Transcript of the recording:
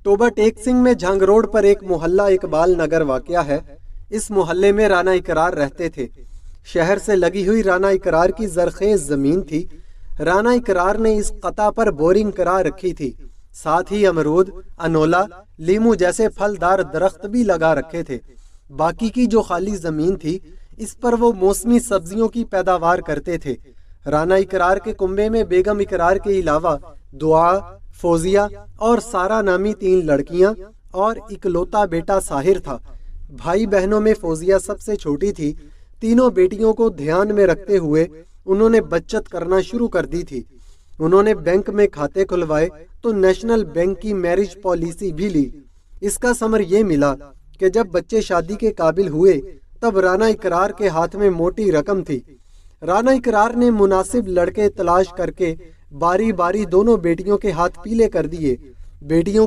Toba take Singh में Jhang road पर एक मोहल्ला इकबाल नगर वाकया है। इस मोहल्ले में राना इकरार रहते थे। शहर से लगी हुई राना इकरार की जरखेज जमीन थी। राना इकरार ने इस कता पर बोरिंग करा रखी थी। साथ ही अमरूद, अनोला, लीमू जैसे फलदार दरख्त भी लगा रखे थे। बाकी की जो खाली जमीन थी, इस पर वो मौसमी सब्जियों की पैदावार करते थे। राना इकरार के कुंबे में बेगम इकरार के अलावा दुआ, फौजिया और सारा नामी 3 लड़कियां और इकलौता बेटा साहिर था। भाई बहनों में फौजिया सबसे छोटी थी। तीनों बेटियों को ध्यान में रखते हुए उन्होंने बचत करना शुरू कर दी थी। उन्होंने बैंक में खाते खुलवाए तो नेशनल बैंक की मैरिज पॉलिसी भी ली। इसका समर ये मिला कि जब बच्चे शादी के काबिल हुए तब राना इकरार के हाथ में मोटी रकम थी। राना इकरार ने मुनासिब लड़के तलाश करके बारी बारी दोनों बेटियों के हाथ पीले कर दिए। बेटियों